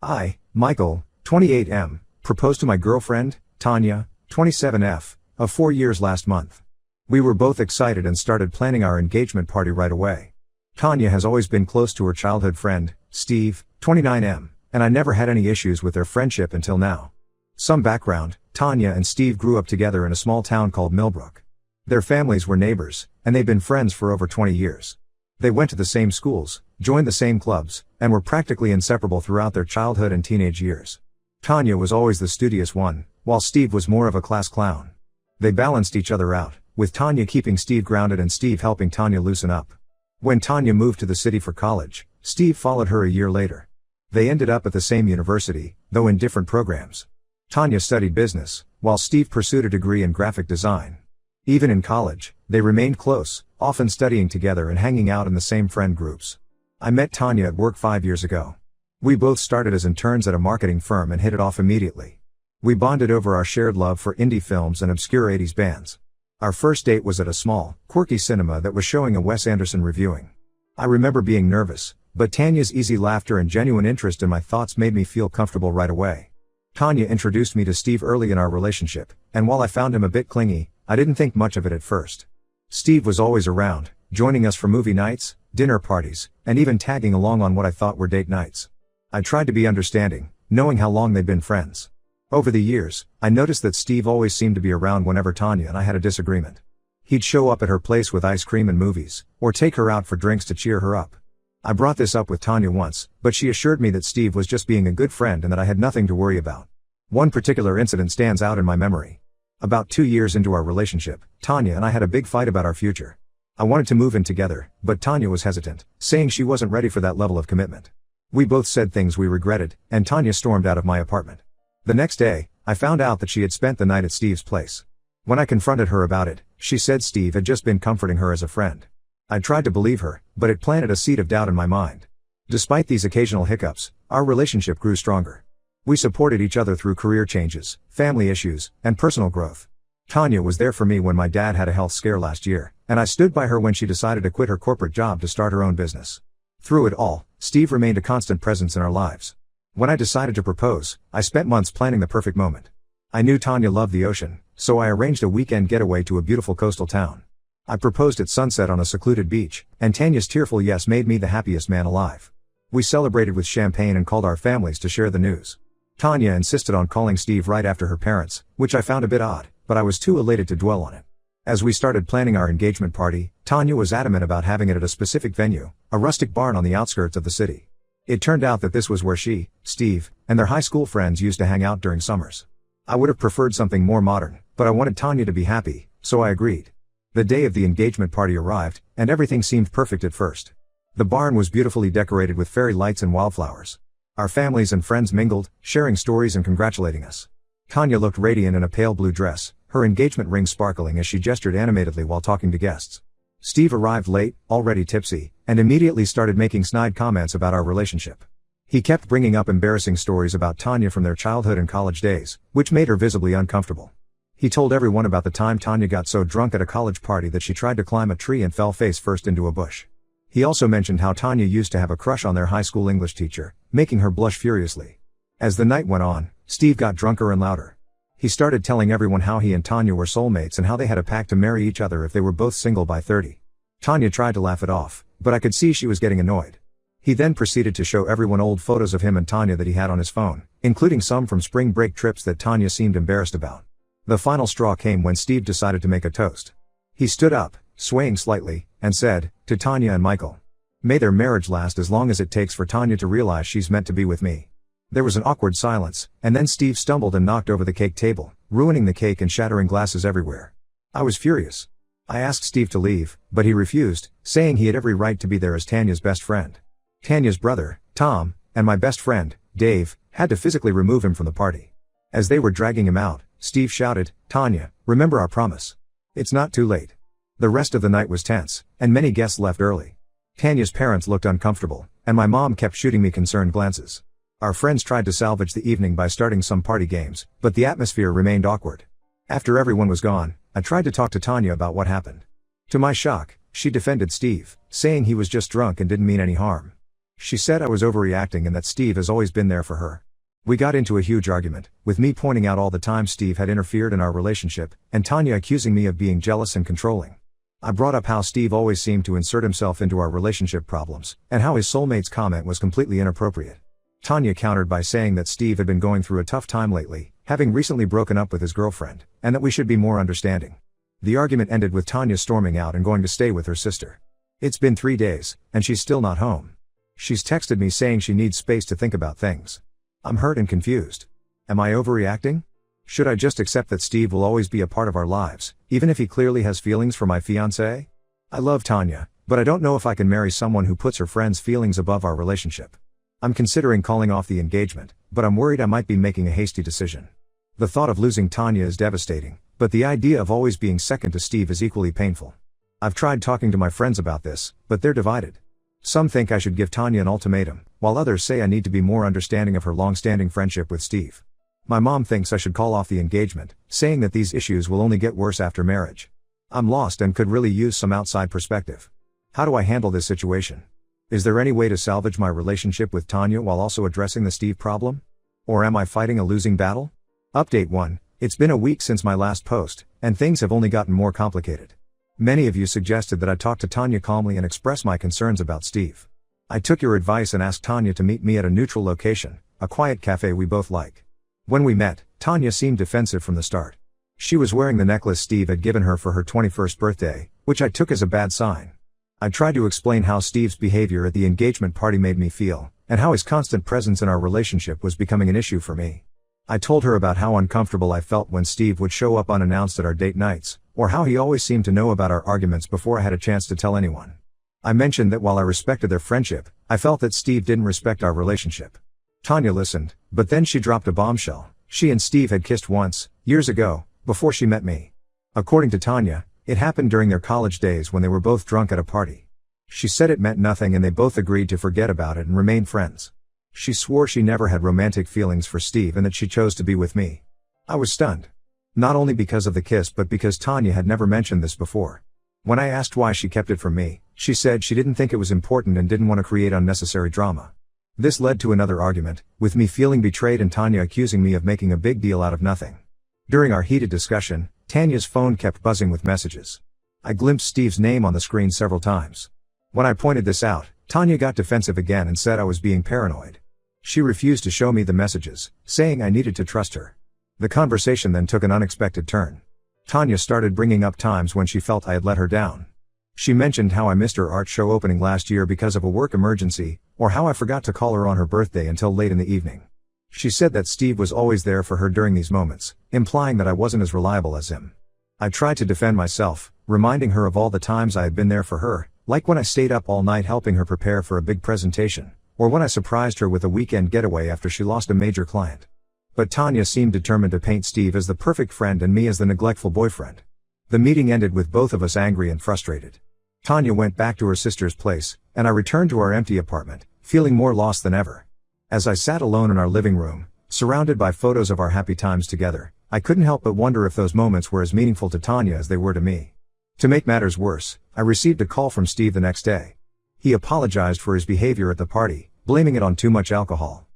I, Michael, 28M, proposed to my girlfriend, Tanya, 27F, of 4 years last month. We were both excited and started planning our engagement party right away. Tanya has always been close to her childhood friend, Steve, 29M, and I never had any issues with their friendship until now. Some background: Tanya and Steve grew up together in a small town called Millbrook. Their families were neighbors, and they've been friends for over 20 years. They went to the same schools, joined the same clubs, and were practically inseparable throughout their childhood and teenage years. Tanya was always the studious one, while Steve was more of a class clown. They balanced each other out, with Tanya keeping Steve grounded and Steve helping Tanya loosen up. When Tanya moved to the city for college, Steve followed her a year later. They ended up at the same university, though in different programs. Tanya studied business, while Steve pursued a degree in graphic design. Even in college, they remained close, often studying together and hanging out in the same friend groups. I met Tanya at work 5 years ago. We both started as interns at a marketing firm and hit it off immediately. We bonded over our shared love for indie films and obscure 80s bands. Our first date was at a small, quirky cinema that was showing a Wes Anderson reviewing. I remember being nervous, but Tanya's easy laughter and genuine interest in my thoughts made me feel comfortable right away. Tanya introduced me to Steve early in our relationship, and while I found him a bit clingy, I didn't think much of it at first. Steve was always around, joining us for movie nights, dinner parties, and even tagging along on what I thought were date nights. I tried to be understanding, knowing how long they'd been friends. Over the years, I noticed that Steve always seemed to be around whenever Tanya and I had a disagreement. He'd show up at her place with ice cream and movies, or take her out for drinks to cheer her up. I brought this up with Tanya once, but she assured me that Steve was just being a good friend and that I had nothing to worry about. One particular incident stands out in my memory. About 2 years into our relationship, Tanya and I had a big fight about our future. I wanted to move in together, but Tanya was hesitant, saying she wasn't ready for that level of commitment. We both said things we regretted, and Tanya stormed out of my apartment. The next day, I found out that she had spent the night at Steve's place. When I confronted her about it, she said Steve had just been comforting her as a friend. I tried to believe her, but it planted a seed of doubt in my mind. Despite these occasional hiccups, our relationship grew stronger. We supported each other through career changes, family issues, and personal growth. Tanya was there for me when my dad had a health scare last year, and I stood by her when she decided to quit her corporate job to start her own business. Through it all, Steve remained a constant presence in our lives. When I decided to propose, I spent months planning the perfect moment. I knew Tanya loved the ocean, so I arranged a weekend getaway to a beautiful coastal town. I proposed at sunset on a secluded beach, and Tanya's tearful yes made me the happiest man alive. We celebrated with champagne and called our families to share the news. Tanya insisted on calling Steve right after her parents, which I found a bit odd, but I was too elated to dwell on it. As we started planning our engagement party, Tanya was adamant about having it at a specific venue, a rustic barn on the outskirts of the city. It turned out that this was where she, Steve, and their high school friends used to hang out during summers. I would have preferred something more modern, but I wanted Tanya to be happy, so I agreed. The day of the engagement party arrived, and everything seemed perfect at first. The barn was beautifully decorated with fairy lights and wildflowers. Our families and friends mingled, sharing stories and congratulating us. Tanya looked radiant in a pale blue dress, her engagement ring sparkling as she gestured animatedly while talking to guests. Steve arrived late, already tipsy, and immediately started making snide comments about our relationship. He kept bringing up embarrassing stories about Tanya from their childhood and college days, which made her visibly uncomfortable. He told everyone about the time Tanya got so drunk at a college party that she tried to climb a tree and fell face first into a bush. He also mentioned how Tanya used to have a crush on their high school English teacher, making her blush furiously. As the night went on, Steve got drunker and louder. He started telling everyone how he and Tanya were soulmates and how they had a pact to marry each other if they were both single by 30. Tanya tried to laugh it off, but I could see she was getting annoyed. He then proceeded to show everyone old photos of him and Tanya that he had on his phone, including some from spring break trips that Tanya seemed embarrassed about. The final straw came when Steve decided to make a toast. He stood up, swaying slightly, and said, "To Tanya and Michael. May their marriage last as long as it takes for Tanya to realize she's meant to be with me." There was an awkward silence, and then Steve stumbled and knocked over the cake table, ruining the cake and shattering glasses everywhere. I was furious. I asked Steve to leave, but he refused, saying he had every right to be there as Tanya's best friend. Tanya's brother, Tom, and my best friend, Dave, had to physically remove him from the party. As they were dragging him out, Steve shouted, "Tanya, remember our promise. It's not too late." The rest of the night was tense, and many guests left early. Tanya's parents looked uncomfortable, and my mom kept shooting me concerned glances. Our friends tried to salvage the evening by starting some party games, but the atmosphere remained awkward. After everyone was gone, I tried to talk to Tanya about what happened. To my shock, she defended Steve, saying he was just drunk and didn't mean any harm. She said I was overreacting and that Steve has always been there for her. We got into a huge argument, with me pointing out all the time Steve had interfered in our relationship, and Tanya accusing me of being jealous and controlling. I brought up how Steve always seemed to insert himself into our relationship problems, and how his soulmate's comment was completely inappropriate. Tanya countered by saying that Steve had been going through a tough time lately, having recently broken up with his girlfriend, and that we should be more understanding. The argument ended with Tanya storming out and going to stay with her sister. It's been 3 days, and she's still not home. She's texted me saying she needs space to think about things. I'm hurt and confused. Am I overreacting? Should I just accept that Steve will always be a part of our lives, even if he clearly has feelings for my fiancée? I love Tanya, but I don't know if I can marry someone who puts her friends' feelings above our relationship. I'm considering calling off the engagement, but I'm worried I might be making a hasty decision. The thought of losing Tanya is devastating, but the idea of always being second to Steve is equally painful. I've tried talking to my friends about this, but they're divided. Some think I should give Tanya an ultimatum, while others say I need to be more understanding of her long-standing friendship with Steve. My mom thinks I should call off the engagement, saying that these issues will only get worse after marriage. I'm lost and could really use some outside perspective. How do I handle this situation? Is there any way to salvage my relationship with Tanya while also addressing the Steve problem? Or am I fighting a losing battle? Update 1. It's been a week since my last post, and things have only gotten more complicated. Many of you suggested that I talk to Tanya calmly and express my concerns about Steve. I took your advice and asked Tanya to meet me at a neutral location, a quiet cafe we both like. When we met, Tanya seemed defensive from the start. She was wearing the necklace Steve had given her for her 21st birthday, which I took as a bad sign. I tried to explain how Steve's behavior at the engagement party made me feel, and how his constant presence in our relationship was becoming an issue for me. I told her about how uncomfortable I felt when Steve would show up unannounced at our date nights, or how he always seemed to know about our arguments before I had a chance to tell anyone. I mentioned that while I respected their friendship, I felt that Steve didn't respect our relationship. Tanya listened, but then she dropped a bombshell. She and Steve had kissed once, years ago, before she met me. According to Tanya, it happened during their college days when they were both drunk at a party. She said it meant nothing and they both agreed to forget about it and remain friends. She swore she never had romantic feelings for Steve and that she chose to be with me. I was stunned. Not only because of the kiss but because Tanya had never mentioned this before. When I asked why she kept it from me, she said she didn't think it was important and didn't want to create unnecessary drama. This led to another argument, with me feeling betrayed and Tanya accusing me of making a big deal out of nothing. During our heated discussion, Tanya's phone kept buzzing with messages. I glimpsed Steve's name on the screen several times. When I pointed this out, Tanya got defensive again and said I was being paranoid. She refused to show me the messages, saying I needed to trust her. The conversation then took an unexpected turn. Tanya started bringing up times when she felt I had let her down. She mentioned how I missed her art show opening last year because of a work emergency, or how I forgot to call her on her birthday until late in the evening. She said that Steve was always there for her during these moments, implying that I wasn't as reliable as him. I tried to defend myself, reminding her of all the times I had been there for her, like when I stayed up all night helping her prepare for a big presentation, or when I surprised her with a weekend getaway after she lost a major client. But Tanya seemed determined to paint Steve as the perfect friend and me as the neglectful boyfriend. The meeting ended with both of us angry and frustrated. Tanya went back to her sister's place, and I returned to our empty apartment, feeling more lost than ever. As I sat alone in our living room, surrounded by photos of our happy times together, I couldn't help but wonder if those moments were as meaningful to Tanya as they were to me. To make matters worse, I received a call from Steve the next day. He apologized for his behavior at the party, blaming it on too much alcohol.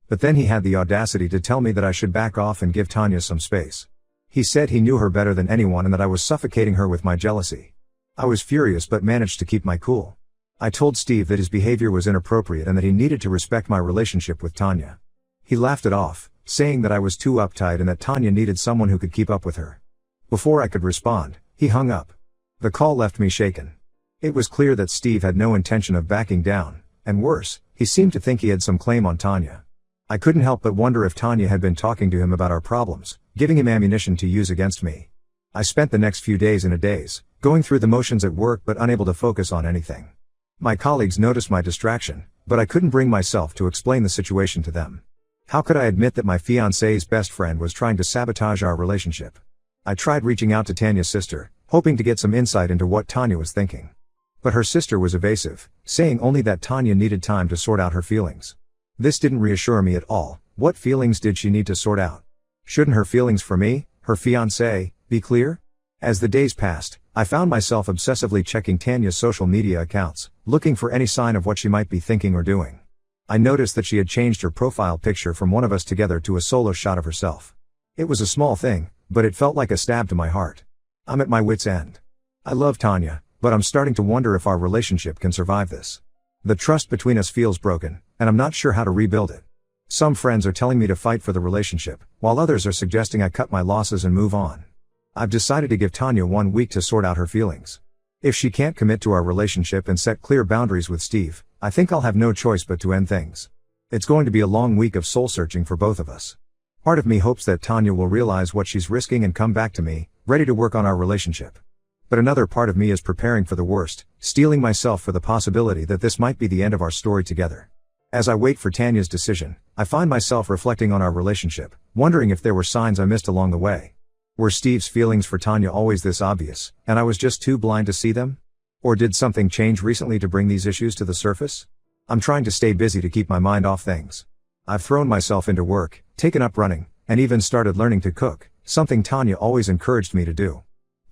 But then he had the audacity to tell me that I should back off and give Tanya some space. He said he knew her better than anyone and that I was suffocating her with my jealousy. I was furious but managed to keep my cool. I told Steve that his behavior was inappropriate and that he needed to respect my relationship with Tanya. He laughed it off, saying that I was too uptight and that Tanya needed someone who could keep up with her. Before I could respond, he hung up. The call left me shaken. It was clear that Steve had no intention of backing down, and worse, he seemed to think he had some claim on Tanya. I couldn't help but wonder if Tanya had been talking to him about our problems, giving him ammunition to use against me. I spent the next few days in a daze, going through the motions at work but unable to focus on anything. My colleagues noticed my distraction, but I couldn't bring myself to explain the situation to them. How could I admit that my fiancé's best friend was trying to sabotage our relationship? I tried reaching out to Tanya's sister, hoping to get some insight into what Tanya was thinking. But her sister was evasive, saying only that Tanya needed time to sort out her feelings. This didn't reassure me at all. What feelings did she need to sort out? Shouldn't her feelings for me, her fiancé, be clear? As the days passed, I found myself obsessively checking Tanya's social media accounts, looking for any sign of what she might be thinking or doing. I noticed that she had changed her profile picture from one of us together to a solo shot of herself. It was a small thing, but it felt like a stab to my heart. I'm at my wit's end. I love Tanya, but I'm starting to wonder if our relationship can survive this. The trust between us feels broken, and I'm not sure how to rebuild it. Some friends are telling me to fight for the relationship, while others are suggesting I cut my losses and move on. I've decided to give Tanya 1 week to sort out her feelings. If she can't commit to our relationship and set clear boundaries with Steve, I think I'll have no choice but to end things. It's going to be a long week of soul searching for both of us. Part of me hopes that Tanya will realize what she's risking and come back to me, ready to work on our relationship. But another part of me is preparing for the worst, steeling myself for the possibility that this might be the end of our story together. As I wait for Tanya's decision, I find myself reflecting on our relationship, wondering if there were signs I missed along the way. Were Steve's feelings for Tanya always this obvious, and I was just too blind to see them? Or did something change recently to bring these issues to the surface? I'm trying to stay busy to keep my mind off things. I've thrown myself into work, taken up running, and even started learning to cook, something Tanya always encouraged me to do.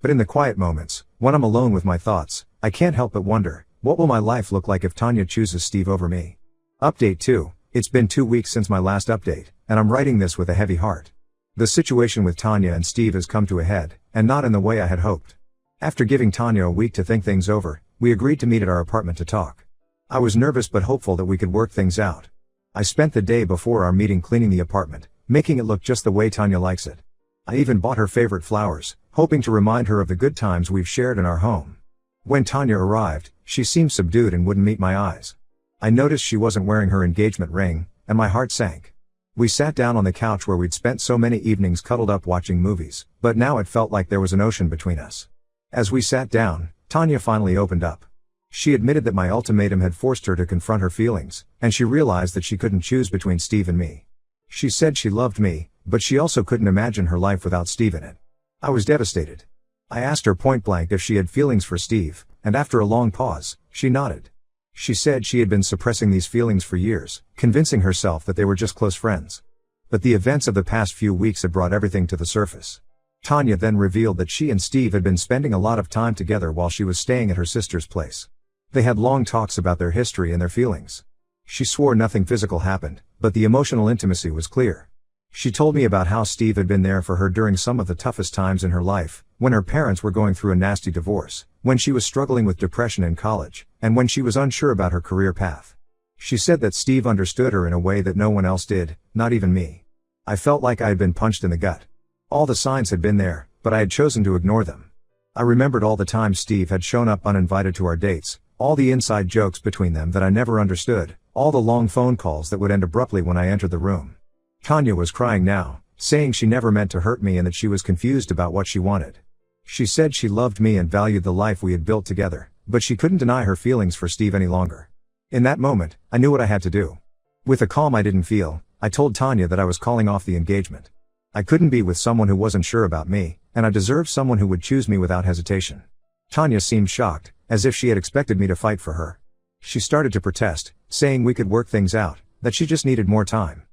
But in the quiet moments, when I'm alone with my thoughts, I can't help but wonder, what will my life look like if Tanya chooses Steve over me? Update 2. It's been 2 weeks since my last update, and I'm writing this with a heavy heart. The situation with Tanya and Steve has come to a head, and not in the way I had hoped. After giving Tanya a week to think things over, we agreed to meet at our apartment to talk. I was nervous but hopeful that we could work things out. I spent the day before our meeting cleaning the apartment, making it look just the way Tanya likes it. I even bought her favorite flowers, hoping to remind her of the good times we've shared in our home. When Tanya arrived, she seemed subdued and wouldn't meet my eyes. I noticed she wasn't wearing her engagement ring, and my heart sank. We sat down on the couch where we'd spent so many evenings cuddled up watching movies, but now it felt like there was an ocean between us. As we sat down, Tanya finally opened up. She admitted that my ultimatum had forced her to confront her feelings, and she realized that she couldn't choose between Steve and me. She said she loved me, but she also couldn't imagine her life without Steve in it. I was devastated. I asked her point blank if she had feelings for Steve, and after a long pause, she nodded. She said she had been suppressing these feelings for years, convincing herself that they were just close friends. But the events of the past few weeks had brought everything to the surface. Tanya then revealed that she and Steve had been spending a lot of time together while she was staying at her sister's place. They had long talks about their history and their feelings. She swore nothing physical happened, but the emotional intimacy was clear. She told me about how Steve had been there for her during some of the toughest times in her life, when her parents were going through a nasty divorce, when she was struggling with depression in college, and when she was unsure about her career path. She said that Steve understood her in a way that no one else did, not even me. I felt like I had been punched in the gut. All the signs had been there, but I had chosen to ignore them. I remembered all the times Steve had shown up uninvited to our dates, all the inside jokes between them that I never understood, all the long phone calls that would end abruptly when I entered the room. Tanya was crying now, saying she never meant to hurt me and that she was confused about what she wanted. She said she loved me and valued the life we had built together, but she couldn't deny her feelings for Steve any longer. In that moment, I knew what I had to do. With a calm I didn't feel, I told Tanya that I was calling off the engagement. I couldn't be with someone who wasn't sure about me, and I deserved someone who would choose me without hesitation. Tanya seemed shocked, as if she had expected me to fight for her. She started to protest, saying we could work things out, that she just needed more time.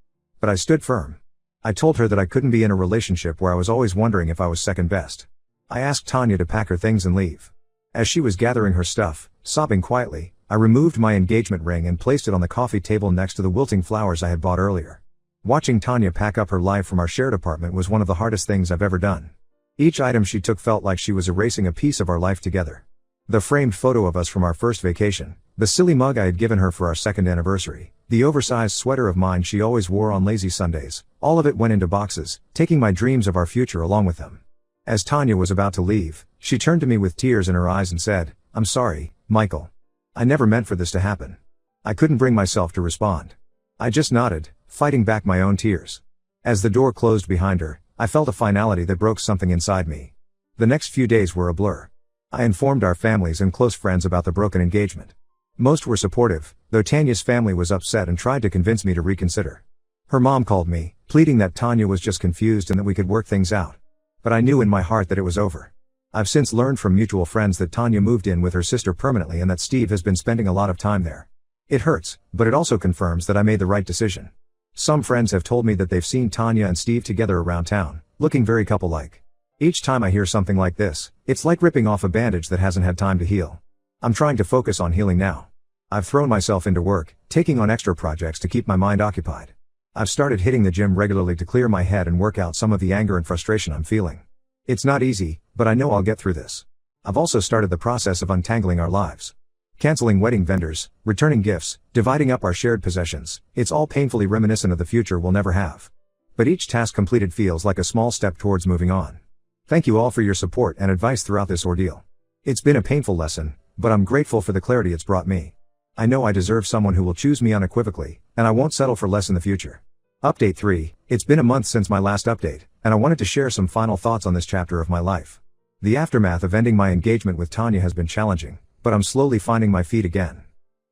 But I stood firm. I told her that I couldn't be in a relationship where I was always wondering if I was second best. I asked Tanya to pack her things and leave. As she was gathering her stuff, sobbing quietly, I removed my engagement ring and placed it on the coffee table next to the wilting flowers I had bought earlier. Watching Tanya pack up her life from our shared apartment was one of the hardest things I've ever done. Each item she took felt like she was erasing a piece of our life together. The framed photo of us from our first vacation, the silly mug I had given her for our second anniversary, the oversized sweater of mine she always wore on lazy Sundays, all of it went into boxes, taking my dreams of our future along with them. As Tanya was about to leave, she turned to me with tears in her eyes and said, "I'm sorry, Michael. I never meant for this to happen." I couldn't bring myself to respond. I just nodded, fighting back my own tears. As the door closed behind her, I felt a finality that broke something inside me. The next few days were a blur. I informed our families and close friends about the broken engagement. Most were supportive, though Tanya's family was upset and tried to convince me to reconsider. Her mom called me, pleading that Tanya was just confused and that we could work things out. But I knew in my heart that it was over. I've since learned from mutual friends that Tanya moved in with her sister permanently and that Steve has been spending a lot of time there. It hurts, but it also confirms that I made the right decision. Some friends have told me that they've seen Tanya and Steve together around town, looking very couple-like. Each time I hear something like this, it's like ripping off a bandage that hasn't had time to heal. I'm trying to focus on healing now. I've thrown myself into work, taking on extra projects to keep my mind occupied. I've started hitting the gym regularly to clear my head and work out some of the anger and frustration I'm feeling. It's not easy, but I know I'll get through this. I've also started the process of untangling our lives. Canceling wedding vendors, returning gifts, dividing up our shared possessions, it's all painfully reminiscent of the future we'll never have. But each task completed feels like a small step towards moving on. Thank you all for your support and advice throughout this ordeal. It's been a painful lesson, but I'm grateful for the clarity it's brought me. I know I deserve someone who will choose me unequivocally, and I won't settle for less in the future. Update 3, it's been a month since my last update, and I wanted to share some final thoughts on this chapter of my life. The aftermath of ending my engagement with Tanya has been challenging, but I'm slowly finding my feet again.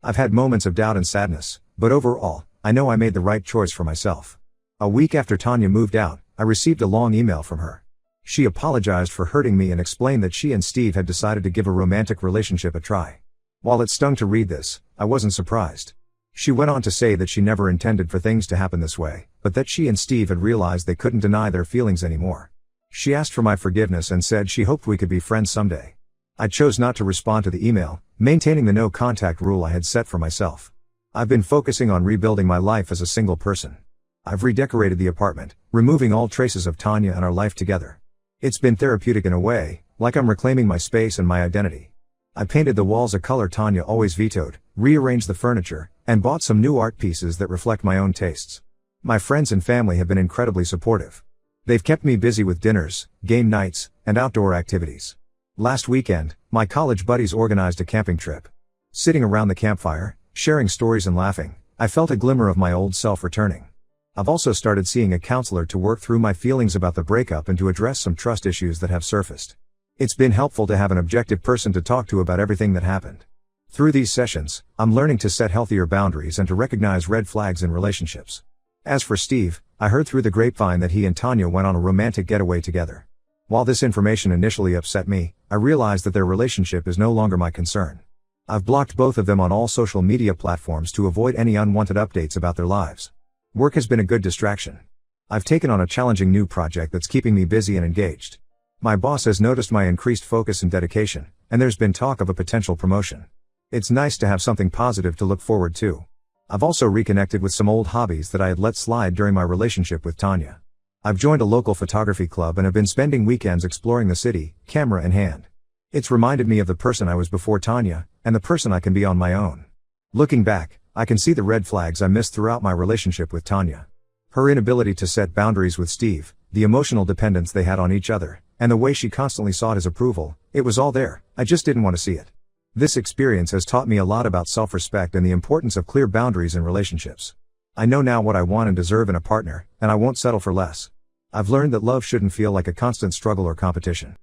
I've had moments of doubt and sadness, but overall, I know I made the right choice for myself. A week after Tanya moved out, I received a long email from her. She apologized for hurting me and explained that she and Steve had decided to give a romantic relationship a try. While it stung to read this, I wasn't surprised. She went on to say that she never intended for things to happen this way, but that she and Steve had realized they couldn't deny their feelings anymore. She asked for my forgiveness and said she hoped we could be friends someday. I chose not to respond to the email, maintaining the no contact rule I had set for myself. I've been focusing on rebuilding my life as a single person. I've redecorated the apartment, removing all traces of Tanya and our life together. It's been therapeutic in a way, like I'm reclaiming my space and my identity. I painted the walls a color Tanya always vetoed, rearranged the furniture, and bought some new art pieces that reflect my own tastes. My friends and family have been incredibly supportive. They've kept me busy with dinners, game nights, and outdoor activities. Last weekend, my college buddies organized a camping trip. Sitting around the campfire, sharing stories and laughing, I felt a glimmer of my old self returning. I've also started seeing a counselor to work through my feelings about the breakup and to address some trust issues that have surfaced. It's been helpful to have an objective person to talk to about everything that happened. Through these sessions, I'm learning to set healthier boundaries and to recognize red flags in relationships. As for Steve, I heard through the grapevine that he and Tanya went on a romantic getaway together. While this information initially upset me, I realized that their relationship is no longer my concern. I've blocked both of them on all social media platforms to avoid any unwanted updates about their lives. Work has been a good distraction. I've taken on a challenging new project that's keeping me busy and engaged. My boss has noticed my increased focus and dedication, and there's been talk of a potential promotion. It's nice to have something positive to look forward to. I've also reconnected with some old hobbies that I had let slide during my relationship with Tanya. I've joined a local photography club and have been spending weekends exploring the city, camera in hand. It's reminded me of the person I was before Tanya, and the person I can be on my own. Looking back, I can see the red flags I missed throughout my relationship with Tanya. Her inability to set boundaries with Steve, the emotional dependence they had on each other, and the way she constantly sought his approval, it was all there, I just didn't want to see it. This experience has taught me a lot about self-respect and the importance of clear boundaries in relationships. I know now what I want and deserve in a partner, and I won't settle for less. I've learned that love shouldn't feel like a constant struggle or competition.